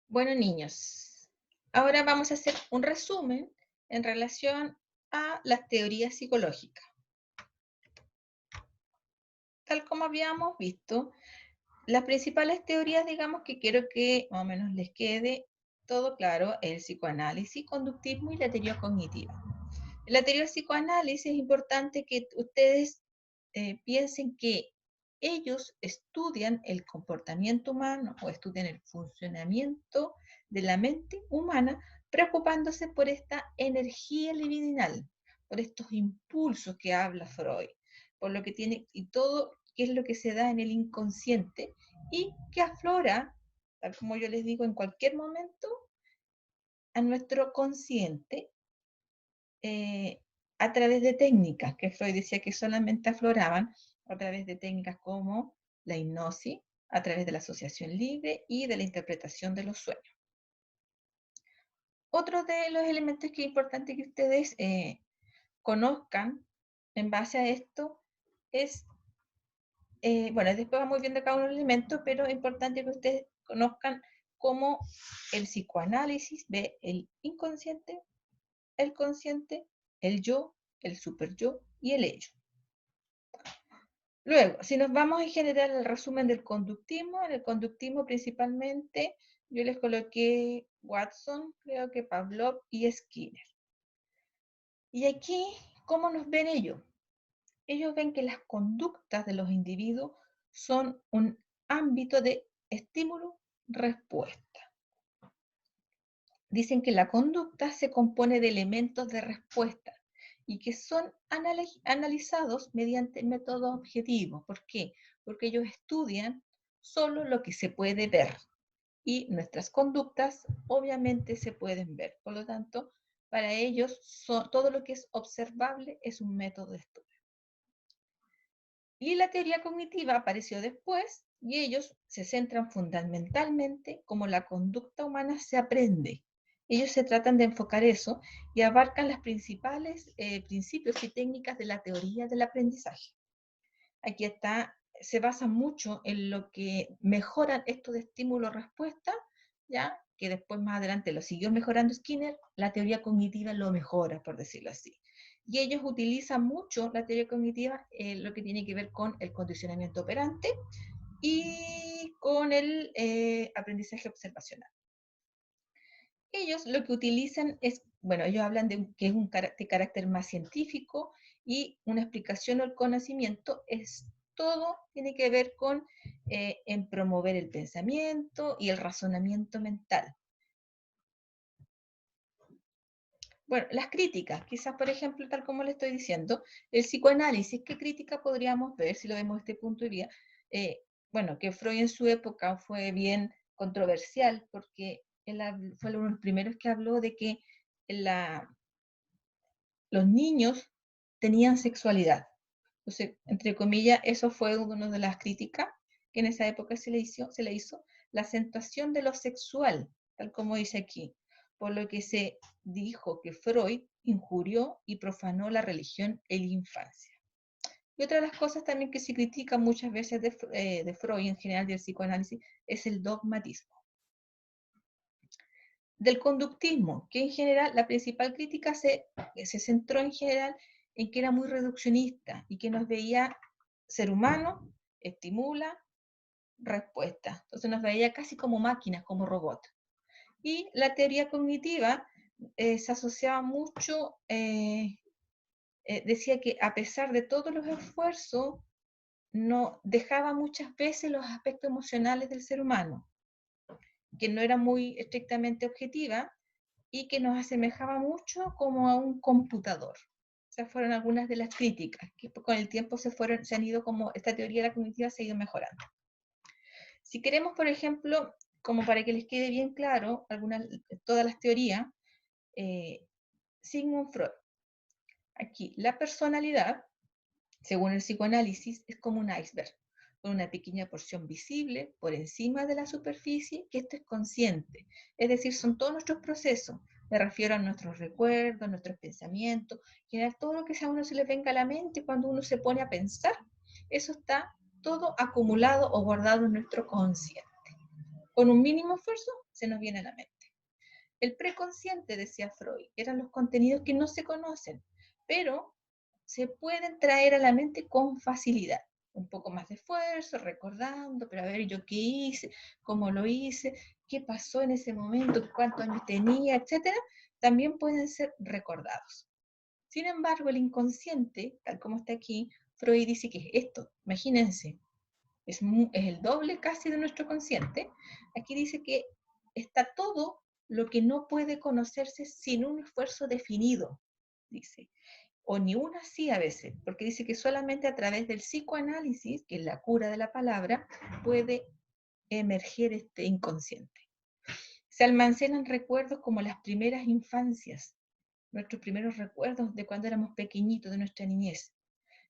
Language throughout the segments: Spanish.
Bueno, niños, ahora vamos a hacer un resumen en relación a las teorías psicológicas. Tal como habíamos visto, las principales teorías, digamos, que quiero que más o menos les quede todo claro, el psicoanálisis, conductismo y la teoría cognitiva. En la teoría del psicoanálisis es importante que ustedes piensen que ellos estudian el comportamiento humano o estudian el funcionamiento de la mente humana, preocupándose por esta energía libidinal, por estos impulsos que habla Freud, por lo que tiene y todo qué es lo que se da en el inconsciente y que aflora, tal como yo les digo, en cualquier momento a nuestro consciente eh, a través de técnicas que Freud decía que solamente afloraban a través de técnicas como la hipnosis, a través de la asociación libre y de la interpretación de los sueños. Otro de los elementos que es importante que ustedes conozcan en base a esto es, bueno, después vamos viendo cada uno de los elementos, pero es importante que ustedes conozcan cómo el psicoanálisis ve el inconsciente, el consciente, el yo, el superyo y el ello. Luego, si nos vamos en general al resumen del conductismo, en el conductismo principalmente yo les coloqué Watson, creo que Pavlov y Skinner. Y aquí, ¿cómo nos ven ellos? Ellos ven que las conductas de los individuos son un ámbito de estímulo-respuesta. Dicen que la conducta se compone de elementos de respuesta y que son analizados mediante métodos objetivos. ¿Por qué? Porque ellos estudian solo lo que se puede ver y nuestras conductas obviamente se pueden ver. Por lo tanto, para ellos todo lo que es observable es un método de estudio. Y la teoría cognitiva apareció después y ellos se centran fundamentalmente cómo la conducta humana se aprende. Ellos se tratan de enfocar eso y abarcan los principales principios y técnicas de la teoría del aprendizaje. Aquí está, se basa mucho en lo que mejoran estos de estímulo-respuesta, ya que después más adelante lo siguió mejorando Skinner, la teoría cognitiva lo mejora, por decirlo así. Y ellos utilizan mucho la teoría cognitiva, lo que tiene que ver con el condicionamiento operante y con el aprendizaje observacional. Ellos lo que utilizan es, bueno, ellos hablan de que es un de carácter más científico y una explicación al conocimiento es todo, tiene que ver con en promover el pensamiento y el razonamiento mental. Bueno, las críticas, quizás por ejemplo, tal como le estoy diciendo, el psicoanálisis, ¿qué crítica podríamos ver si lo vemos desde este punto de vista? Bueno, que Freud en su época fue bien controversial porque él fue uno de los primeros que habló de que los niños tenían sexualidad. Entonces, entre comillas, eso fue una de las críticas que en esa época se le hizo la acentuación de lo sexual, tal como dice aquí, por lo que se dijo que Freud injurió y profanó la religión en la infancia. Y otra de las cosas también que se critica muchas veces de Freud, en general del psicoanálisis, es el dogmatismo. Del conductismo, que en general la principal crítica se centró en general en que era muy reduccionista y que nos veía ser humano, estimula, respuesta. Entonces nos veía casi como máquinas, como robots. Y la teoría cognitiva se asociaba mucho, decía que a pesar de todos los esfuerzos, no dejaba muchas veces los aspectos emocionales del ser humano, que no era muy estrictamente objetiva y que nos asemejaba mucho como a un computador. Esas fueron algunas de las críticas que con el tiempo se han ido como, esta teoría de la cognitiva se ha ido mejorando. Si queremos, por ejemplo, como para que les quede bien claro todas las teorías, Sigmund Freud. Aquí, la personalidad, según el psicoanálisis, es como un iceberg, con una pequeña porción visible por encima de la superficie, que esto es consciente. Es decir, son todos nuestros procesos. Me refiero a nuestros recuerdos, a nuestros pensamientos, en general todo lo que a uno se le venga a la mente cuando uno se pone a pensar, eso está todo acumulado o guardado en nuestro consciente. Con un mínimo esfuerzo se nos viene a la mente. El preconsciente, decía Freud, eran los contenidos que no se conocen, pero se pueden traer a la mente con facilidad. Un poco más de esfuerzo, recordando, pero a ver, yo qué hice, cómo lo hice, qué pasó en ese momento, cuántos años tenía, etcétera, también pueden ser recordados. Sin embargo, el inconsciente, tal como está aquí, Freud dice que es esto, imagínense, es el doble casi de nuestro consciente. Aquí dice que está todo lo que no puede conocerse sin un esfuerzo definido, dice, o ni una sí a veces, porque dice que solamente a través del psicoanálisis, que es la cura de la palabra, puede emerger este inconsciente. Se almacenan recuerdos como las primeras infancias, nuestros primeros recuerdos de cuando éramos pequeñitos, de nuestra niñez.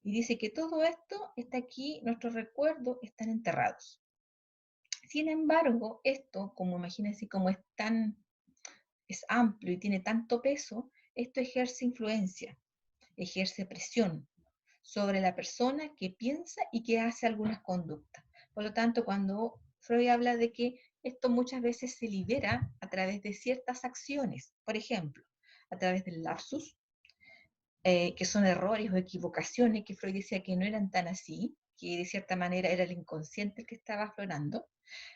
Y dice que todo esto está aquí, nuestros recuerdos están enterrados. Sin embargo, esto, como imagínense, como es amplio y tiene tanto peso, esto ejerce influencia, ejerce presión sobre la persona que piensa y que hace algunas conductas. Por lo tanto, cuando Freud habla de que esto muchas veces se libera a través de ciertas acciones, por ejemplo, a través del lapsus, que son errores o equivocaciones que Freud decía que no eran tan así, que de cierta manera era el inconsciente el que estaba aflorando,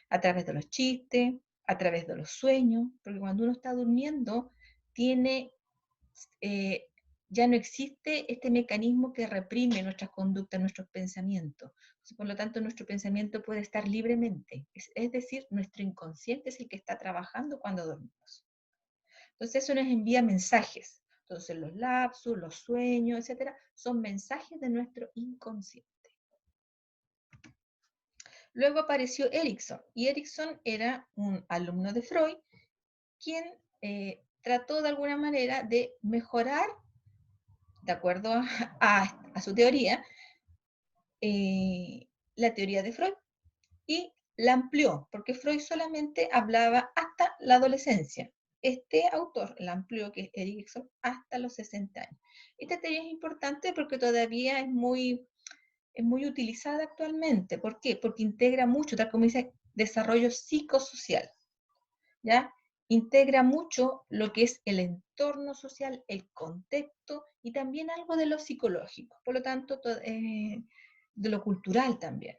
a través de los chistes, a través de los sueños, porque cuando uno está durmiendo, tiene, eh, ya no existe este mecanismo que reprime nuestras conductas, nuestros pensamientos. Por lo tanto, nuestro pensamiento puede estar libremente, es decir, nuestro inconsciente es el que está trabajando cuando dormimos. Entonces, eso nos envía mensajes. Entonces, los lapsus, los sueños, etcétera, son mensajes de nuestro inconsciente. Luego apareció Erickson, y Erickson era un alumno de Freud, quien trató de alguna manera de mejorar, de acuerdo a su teoría, la teoría de Freud, y la amplió, porque Freud solamente hablaba hasta la adolescencia. Este autor la amplió, que es Erickson, hasta los 60 años. Esta teoría es importante porque todavía es muy utilizada actualmente. ¿Por qué? Porque integra mucho, tal como dice, desarrollo psicosocial, ¿ya? Integra mucho lo que es el entorno social, el contexto y también algo de lo psicológico, por lo tanto, de lo cultural también.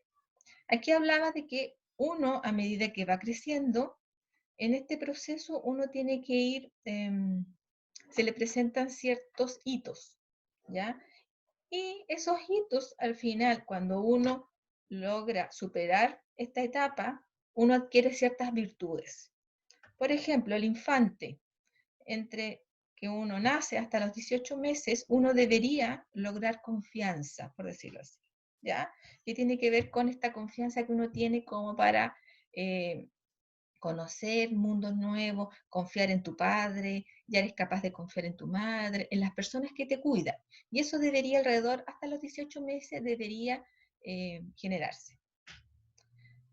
Aquí hablaba de que uno, a medida que va creciendo, en este proceso uno tiene que ir, se le presentan ciertos hitos, ¿ya? Y esos hitos, al final, cuando uno logra superar esta etapa, uno adquiere ciertas virtudes. Por ejemplo, el infante, entre que uno nace hasta los 18 meses, uno debería lograr confianza, por decirlo así, ¿ya? Que tiene que ver con esta confianza que uno tiene como para conocer mundos nuevos, confiar en tu padre, ya eres capaz de confiar en tu madre, en las personas que te cuidan. Y eso debería alrededor, hasta los 18 meses, debería generarse.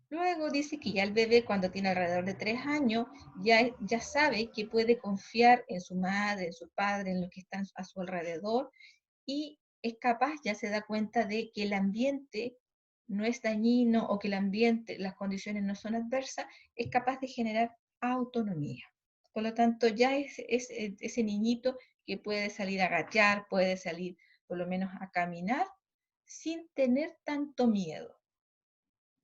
Luego dice que ya el bebé cuando tiene alrededor de 3 años ya sabe que puede confiar en su madre, en su padre, en los que están a su alrededor y es capaz, ya se da cuenta de que el ambiente no es dañino o que el ambiente, las condiciones no son adversas, es capaz de generar autonomía. Por lo tanto, ya es ese niñito que puede salir a gatear, puede salir por lo menos a caminar sin tener tanto miedo.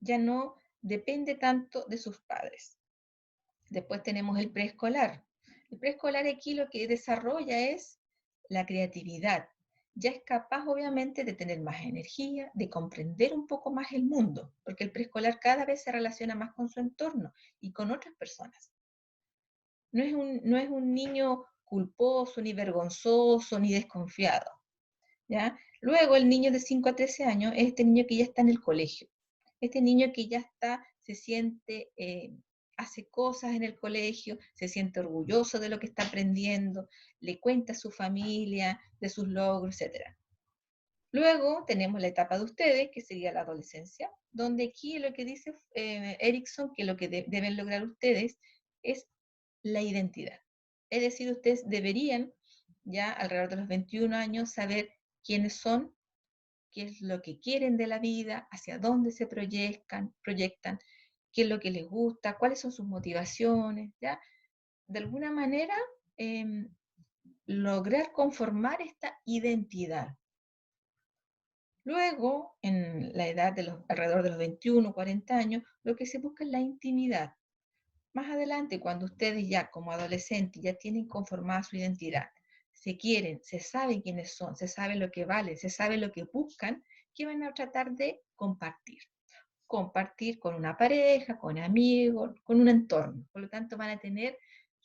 Ya no depende tanto de sus padres. Después tenemos el preescolar. El preescolar aquí lo que desarrolla es la creatividad. Ya es capaz, obviamente, de tener más energía, de comprender un poco más el mundo, porque el preescolar cada vez se relaciona más con su entorno y con otras personas. No es un niño culposo, ni vergonzoso, ni desconfiado, ¿ya? Luego, el niño de 5 a 13 años es este niño que ya está en el colegio. Este niño que ya está, se siente, hace cosas en el colegio, se siente orgulloso de lo que está aprendiendo, le cuenta a su familia de sus logros, etc. Luego tenemos la etapa de ustedes, que sería la adolescencia, donde aquí lo que dice Erickson, que lo que deben lograr ustedes es la identidad. Es decir, ustedes deberían ya alrededor de los 21 años saber quiénes son, qué es lo que quieren de la vida, hacia dónde se proyectan, qué es lo que les gusta, cuáles son sus motivaciones, ¿ya? De alguna manera, lograr conformar esta identidad. Luego, en la edad de alrededor de los 21, 40 años, lo que se busca es la intimidad. Más adelante, cuando ustedes ya como adolescentes ya tienen conformada su identidad, se quieren, se saben quiénes son, se sabe lo que valen, se sabe lo que buscan, ¿qué van a tratar de compartir? Compartir con una pareja, con amigos, con un entorno. Por lo tanto, van a tener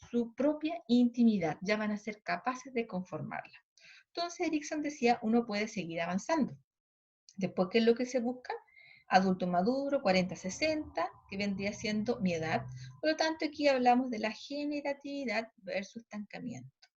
su propia intimidad, ya van a ser capaces de conformarla. Entonces, Erikson decía, uno puede seguir avanzando. Después, ¿qué es lo que se busca? Adulto maduro, 40-60, que vendría siendo mi edad. Por lo tanto, aquí hablamos de la generatividad versus estancamiento.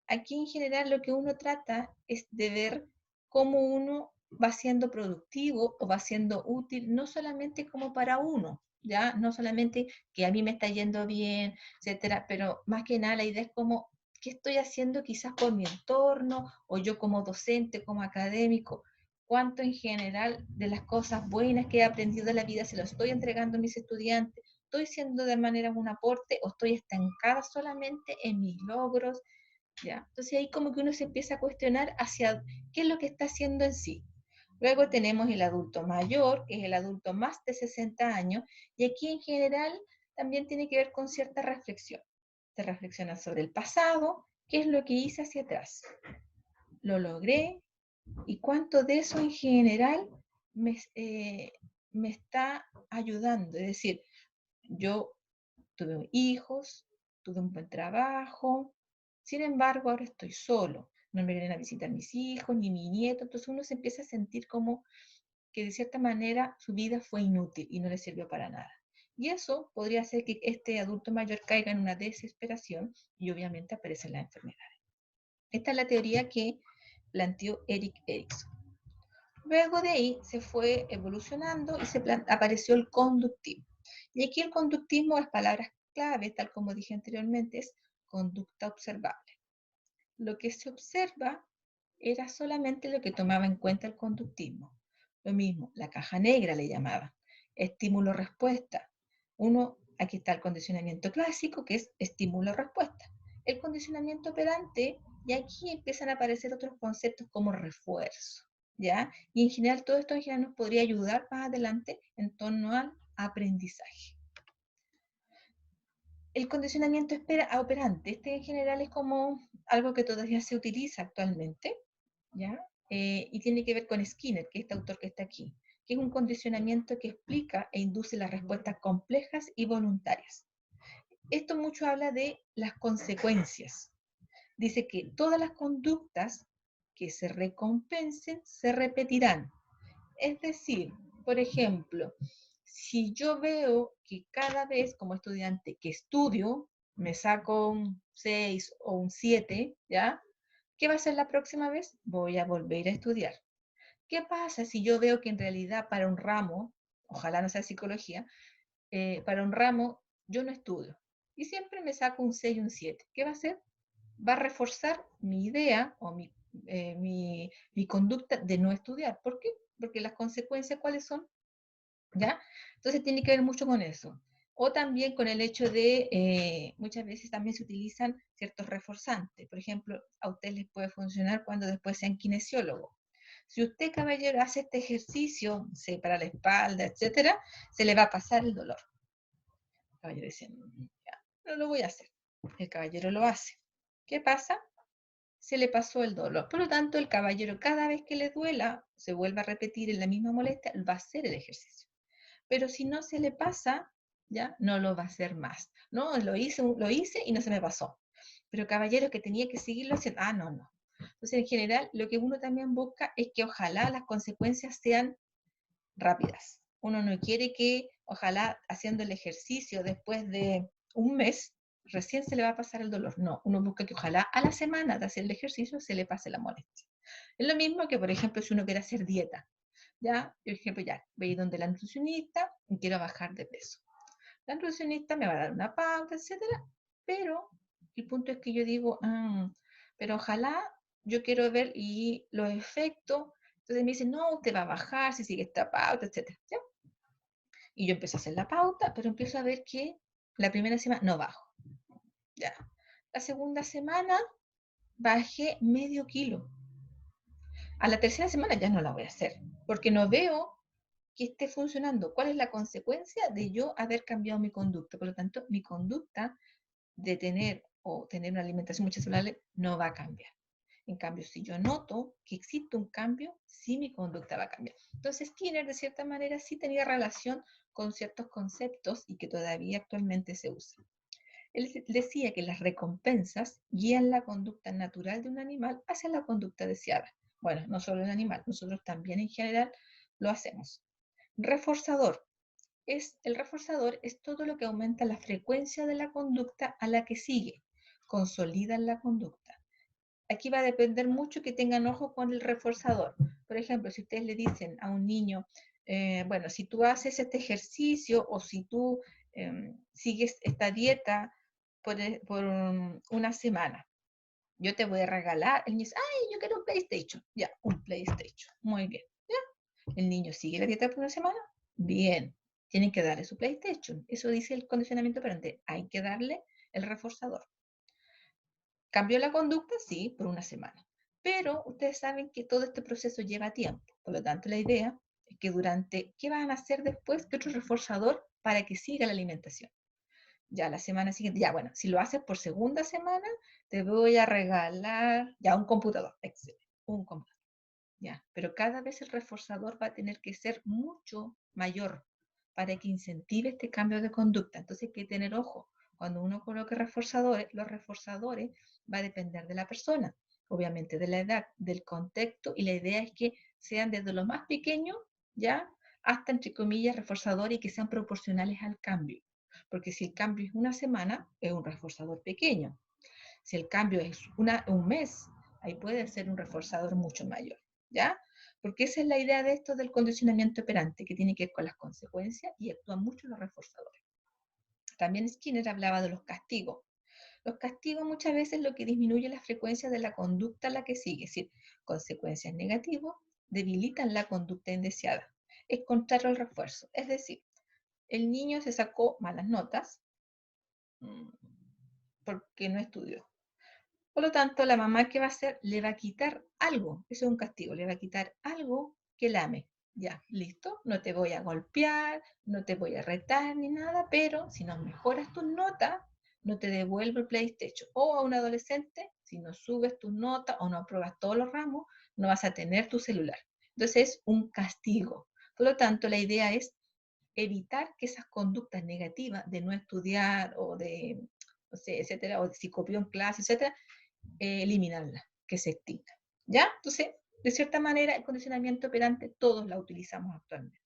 Aquí en general lo que uno trata es de ver cómo uno va siendo productivo o va siendo útil, no solamente como para uno, ¿ya? No solamente que a mí me está yendo bien, etcétera, pero más que nada la idea es como, ¿qué estoy haciendo quizás por mi entorno o yo como docente, como académico? ¿Cuánto en general de las cosas buenas que he aprendido en la vida se lo estoy entregando a mis estudiantes? ¿Estoy siendo de manera un aporte o estoy estancada solamente en mis logros? ¿Ya? Entonces ahí como que uno se empieza a cuestionar hacia qué es lo que está haciendo en sí. Luego tenemos el adulto mayor, que es el adulto más de 60 años, y aquí en general también tiene que ver con cierta reflexión. Se reflexiona sobre el pasado, qué es lo que hice hacia atrás. Lo logré y cuánto de eso en general me está ayudando. Es decir, yo tuve hijos, tuve un buen trabajo, sin embargo ahora estoy solo, no me vienen a visitar mis hijos ni mi nieto, entonces uno se empieza a sentir como que de cierta manera su vida fue inútil y no le sirvió para nada. Y eso podría hacer que este adulto mayor caiga en una desesperación y obviamente aparecen las enfermedades. Esta es la teoría que planteó Erik Erikson. Luego de ahí se fue evolucionando y apareció el conductismo. Y aquí el conductismo es palabras clave, tal como dije anteriormente, es conducta observable. Lo que se observa era solamente lo que tomaba en cuenta el conductismo. Lo mismo, la caja negra le llamaba, estímulo-respuesta. Aquí está el condicionamiento clásico, que es estímulo-respuesta. El condicionamiento operante, y aquí empiezan a aparecer otros conceptos como refuerzo, ¿ya? Y en general todo esto en general nos podría ayudar más adelante en torno al aprendizaje. El condicionamiento operante, este en general es como algo que todavía se utiliza actualmente, ¿ya? Y tiene que ver con Skinner, que es este autor que está aquí, que es un condicionamiento que explica e induce las respuestas complejas y voluntarias. Esto mucho habla de las consecuencias. Dice que todas las conductas que se recompensen se repetirán. Es decir, por ejemplo, si yo veo que cada vez como estudiante que estudio me saco un 6 o un 7, ¿ya? ¿Qué va a ser la próxima vez? Voy a volver a estudiar. ¿Qué pasa si yo veo que en realidad para un ramo, ojalá no sea psicología, para un ramo yo no estudio y siempre me saco un 6 y un 7? ¿Qué va a hacer? Va a reforzar mi idea o mi conducta de no estudiar. ¿Por qué? Porque las consecuencias, ¿cuáles son? ¿Ya? Entonces tiene que ver mucho con eso. O también con el hecho de, muchas veces también se utilizan ciertos reforzantes. Por ejemplo, a ustedes les puede funcionar cuando después sean kinesiólogos. Si usted, caballero, hace este ejercicio, sé, para la espalda, etcétera, se le va a pasar el dolor. El caballero dice, ya, no lo voy a hacer. El caballero lo hace. ¿Qué pasa? Se le pasó el dolor. Por lo tanto, el caballero, cada vez que le duela, se vuelve a repetir en la misma molestia, va a hacer el ejercicio. Pero si no se le pasa, ya no lo va a hacer más. No, lo hice y no se me pasó. Pero caballero que tenía que seguirlo haciendo, no, no. Entonces, en general, lo que uno también busca es que ojalá las consecuencias sean rápidas. Uno no quiere que, ojalá, haciendo el ejercicio después de un mes, recién se le va a pasar el dolor. No, uno busca que ojalá a la semana de hacer el ejercicio se le pase la molestia. Es lo mismo que, por ejemplo, si uno quiere hacer dieta. Ya, por ejemplo, ya, voy a ir donde la nutricionista y quiero bajar de peso. La nutricionista me va a dar una pauta, etcétera, pero el punto es que yo digo, pero ojalá yo quiero ver y los efectos. Entonces me dicen, no, usted va a bajar si sigue esta pauta, etcétera. ¿Ya? Y yo empiezo a hacer la pauta, pero empiezo a ver que la primera semana no bajo. Ya. La segunda semana bajé medio kilo. A la tercera semana ya no la voy a hacer, porque no veo que esté funcionando. ¿Cuál es la consecuencia de yo haber cambiado mi conducta? Por lo tanto, mi conducta de tener una alimentación mucho saludable no va a cambiar. En cambio, si yo noto que existe un cambio, sí mi conducta va a cambiar. Entonces, Skinner, de cierta manera, sí tenía relación con ciertos conceptos y que todavía actualmente se usan. Él decía que las recompensas guían la conducta natural de un animal hacia la conducta deseada. Bueno, no solo el animal, nosotros también en general lo hacemos. Reforzador. El reforzador es todo lo que aumenta la frecuencia de la conducta a la que sigue, consolida la conducta. Aquí va a depender mucho que tengan ojo con el reforzador. Por ejemplo, si ustedes le dicen a un niño, bueno, si tú haces este ejercicio o si tú sigues esta dieta por una semana, yo te voy a regalar. El niño dice, ay, yo quiero un PlayStation. Ya, un PlayStation. Muy bien. ¿Ya? El niño sigue la dieta por una semana. Bien. Tienen que darle su PlayStation. Eso dice el condicionamiento operante. Hay que darle el reforzador. ¿Cambió la conducta? Sí, por una semana. Pero ustedes saben que todo este proceso lleva tiempo. Por lo tanto, la idea es que ¿qué van a hacer después? ¿Qué otro reforzador para que siga la alimentación? Ya la semana siguiente, ya bueno, si lo haces por segunda semana, te voy a regalar ya un computador. Excelente, un computador. Ya, pero cada vez el reforzador va a tener que ser mucho mayor para que incentive este cambio de conducta. Entonces hay que tener ojo. Cuando uno coloque reforzadores, los reforzadores va a depender de la persona, obviamente de la edad, del contexto, y la idea es que sean desde lo más pequeño, ya, hasta entre comillas reforzadores y que sean proporcionales al cambio. Porque si el cambio es una semana, es un reforzador pequeño. Si el cambio es un mes, ahí puede ser un reforzador mucho mayor, ¿ya? Porque esa es la idea de esto del condicionamiento operante, que tiene que ver con las consecuencias y actúan mucho los reforzadores. También Skinner hablaba de los castigos. Los castigos muchas veces lo que disminuye la frecuencia de la conducta a la que sigue, es decir, consecuencias negativas debilitan la conducta indeseada. Es contrario al refuerzo, es decir, el niño se sacó malas notas porque no estudió. Por lo tanto, la mamá, ¿qué va a hacer? Le va a quitar algo, eso es un castigo, le va a quitar algo que la ame. Ya, listo, no te voy a golpear, no te voy a retar ni nada, pero si no mejoras tus notas, no te devuelvo el PlayStation. O a un adolescente, si no subes tus notas o no apruebas todos los ramos, no vas a tener tu celular. Entonces es un castigo. Por lo tanto, la idea es evitar que esas conductas negativas de no estudiar o de, no sé, etcétera, o de si copió en clase, etcétera, eliminarla, que se extinga. ¿Ya? Entonces, de cierta manera, el condicionamiento operante todos la utilizamos actualmente.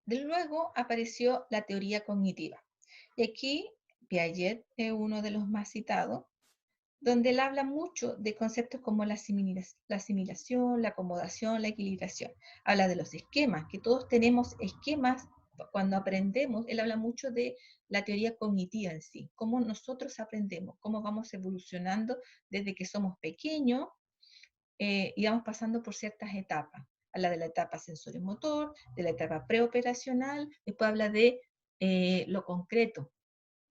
De luego apareció la teoría cognitiva. Y aquí Piaget es uno de los más citados, donde él habla mucho de conceptos como la asimilación, la acomodación, la equilibración. Habla de los esquemas, que todos tenemos esquemas cuando aprendemos. Él habla mucho de la teoría cognitiva en sí, cómo nosotros aprendemos, cómo vamos evolucionando desde que somos pequeños y vamos pasando por ciertas etapas. Habla de la etapa sensorio-motor, de la etapa preoperacional, después habla de lo concreto,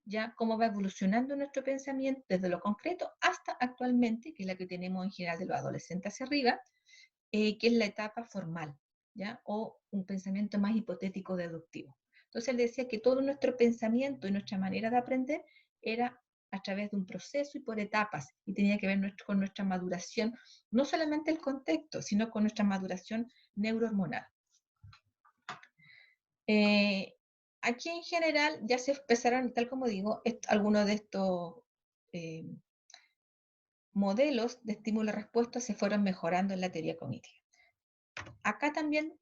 ya cómo va evolucionando nuestro pensamiento desde lo concreto hasta actualmente, que es la que tenemos en general de los adolescentes hacia arriba, que es la etapa formal, ¿ya? O un pensamiento más hipotético deductivo. Entonces él decía que todo nuestro pensamiento y nuestra manera de aprender era a través de un proceso y por etapas, y tenía que ver con nuestra maduración, no solamente el contexto, sino con nuestra maduración neurohormonal. Eh, Aquí en general ya se empezaron, tal como digo, algunos de estos eh, modelos de estímulo-respuesta se fueron mejorando en la teoría cognitiva. Acá también,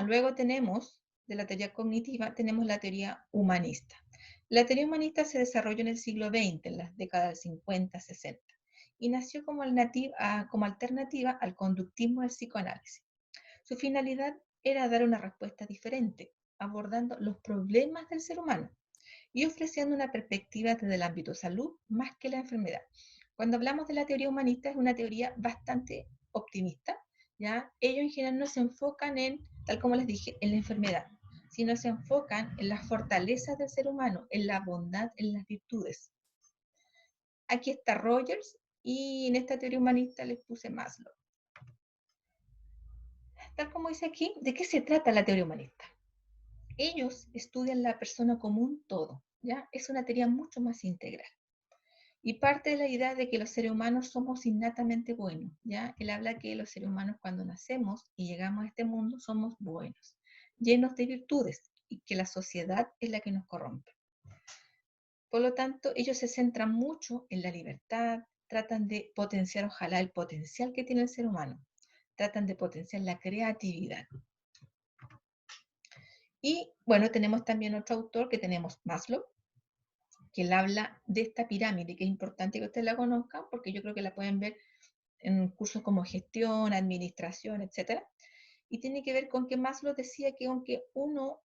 luego tenemos, de la teoría cognitiva, tenemos la teoría humanista. La teoría humanista se desarrolló en el siglo XX, en las décadas del 50, 60, y nació como alternativa al conductismo del psicoanálisis. Su finalidad era dar una respuesta diferente, abordando los problemas del ser humano y ofreciendo una perspectiva desde el ámbito salud más que la enfermedad. Cuando hablamos de la teoría humanista es una teoría bastante optimista, ¿ya? Ellos en general no se enfocan en, tal como les dije, en la enfermedad, sino se enfocan en las fortalezas del ser humano, en la bondad, en las virtudes. Aquí está Rogers y en esta teoría humanista les puse Maslow. Tal como dice aquí, ¿de qué se trata la teoría humanista? Ellos estudian la persona como un todo, ¿ya? Es una teoría mucho más integral. Y parte de la idea de que los seres humanos somos innatamente buenos, ¿ya? Él habla que los seres humanos cuando nacemos y llegamos a este mundo somos buenos, llenos de virtudes, y que la sociedad es la que nos corrompe. Por lo tanto, ellos se centran mucho en la libertad, tratan de potenciar, ojalá, el potencial que tiene el ser humano, tratan de potenciar la creatividad. Y bueno, tenemos también otro autor que tenemos Maslow, que él habla de esta pirámide, que es importante que ustedes la conozcan, porque yo creo que la pueden ver en cursos como gestión, administración, etcétera. Y tiene que ver con que Maslow decía que aunque uno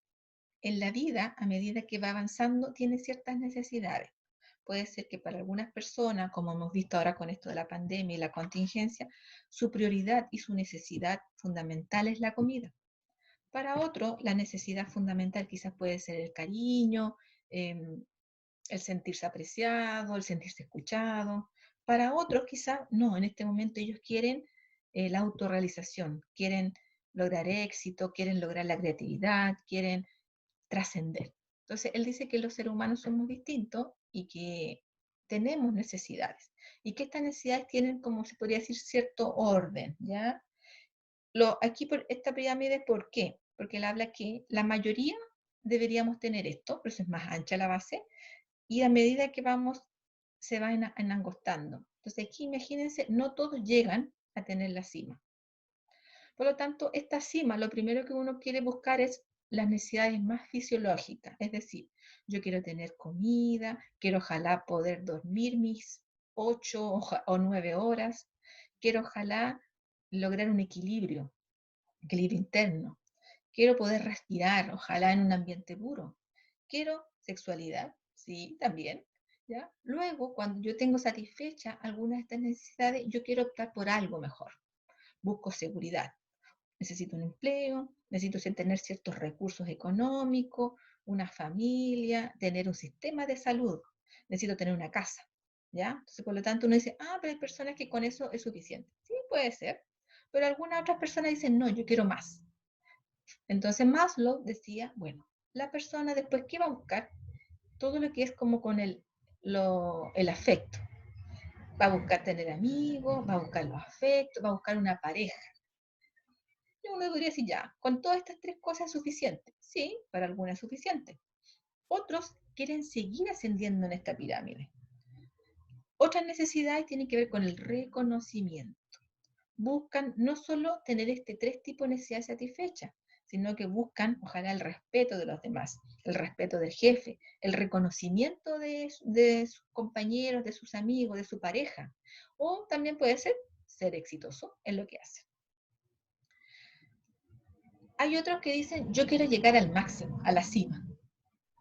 en la vida, a medida que va avanzando, tiene ciertas necesidades. Puede ser que para algunas personas, como hemos visto ahora con esto de la pandemia y la contingencia, su prioridad y su necesidad fundamental es la comida. Para otro, la necesidad fundamental quizás puede ser el cariño, eh, el sentirse apreciado, el sentirse escuchado. Para otros quizás no, en este momento ellos quieren la autorrealización, quieren lograr éxito, quieren lograr la creatividad, quieren trascender. Entonces, él dice que los seres humanos somos distintos y que tenemos necesidades y que estas necesidades tienen, como se podría decir, cierto orden, ¿ya? Aquí por esta pirámide, ¿por qué? Porque él habla que la mayoría deberíamos tener esto, por eso es más ancha la base, y a medida que vamos, se va enangostando. Entonces aquí imagínense, no todos llegan a tener la cima. Por lo tanto, esta cima, lo primero que uno quiere buscar es las necesidades más fisiológicas, es decir, yo quiero tener comida, quiero ojalá poder dormir mis 8 o 9 horas, quiero ojalá lograr un equilibrio interno, quiero poder respirar, ojalá en un ambiente puro, quiero sexualidad, sí, también, ¿ya? Luego, cuando yo tengo satisfecha algunas de estas necesidades, yo quiero optar por algo mejor, busco seguridad. Necesito un empleo, necesito tener ciertos recursos económicos, una familia, tener un sistema de salud, necesito tener una casa, ¿ya? Entonces, por lo tanto, uno dice, ah, pero hay personas que con eso es suficiente. Sí, puede ser, pero algunas otras personas dicen, no, yo quiero más. Entonces, Maslow decía, bueno, la persona después, ¿qué va a buscar? Todo lo que es como con el afecto. Va a buscar tener amigos, va a buscar los afectos, va a buscar una pareja. Y uno podría decir, ya, con todas estas tres cosas es suficiente. Sí, para algunos es suficiente. Otros quieren seguir ascendiendo en esta pirámide. Otras necesidades tienen que ver con el reconocimiento. Buscan no solo tener este tres tipos de necesidades satisfechas, sino que buscan, ojalá, el respeto de los demás, el respeto del jefe, el reconocimiento de sus compañeros, de sus amigos, de su pareja. O también puede ser exitoso en lo que hace. Hay otros que dicen, yo quiero llegar al máximo, a la cima.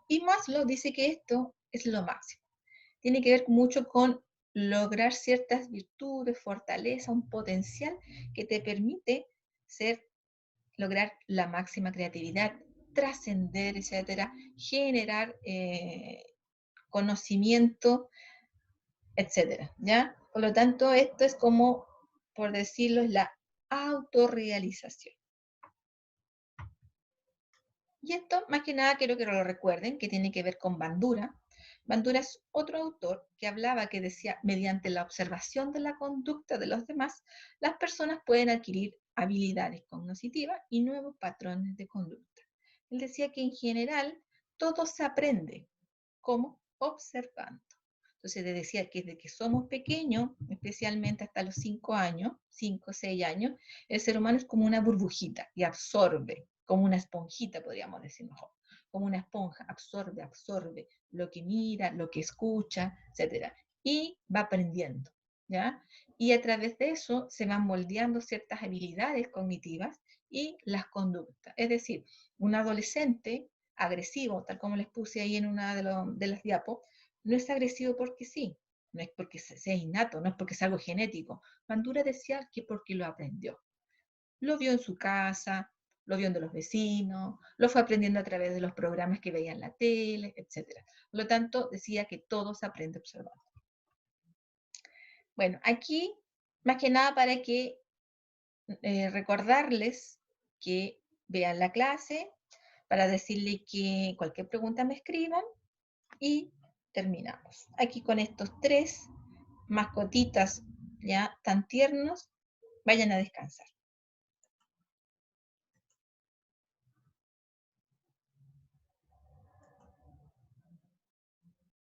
Y Maslow dice que esto es lo máximo. Tiene que ver mucho con lograr ciertas virtudes, fortaleza, un potencial que te permite lograr la máxima creatividad, trascender, etcétera, generar conocimiento, etcétera, ¿ya? Por lo tanto, esto es como, por decirlo, es la autorrealización. Y esto, más que nada, quiero que lo recuerden, que tiene que ver con Bandura. Bandura es otro autor que hablaba, que decía, mediante la observación de la conducta de los demás, las personas pueden adquirir habilidades cognitivas y nuevos patrones de conducta. Él decía que en general todo se aprende, como observando. Entonces, le decía que desde que somos pequeños, especialmente hasta los 5 años, 5 o 6 años, el ser humano es como una burbujita y absorbe, como una esponjita, podríamos decir mejor, como una esponja, absorbe lo que mira, lo que escucha, etcétera, y va aprendiendo, ¿ya? Y a través de eso se van moldeando ciertas habilidades cognitivas y las conductas. Es decir, un adolescente agresivo, tal como les puse ahí en una de las diapos, no es agresivo porque sí, no es porque sea innato, no es porque sea algo genético. Bandura decía que porque lo aprendió. lo vio en su casa, lo vio de los vecinos, lo fue aprendiendo a través de los programas que veía en la tele, etc. Por lo tanto, decía que todo se aprende observando. Bueno, aquí, más que nada para que recordarles que vean la clase, para decirle que cualquier pregunta me escriban y terminamos. Aquí con estos 3 mascotitas ya tan tiernos, vayan a descansar.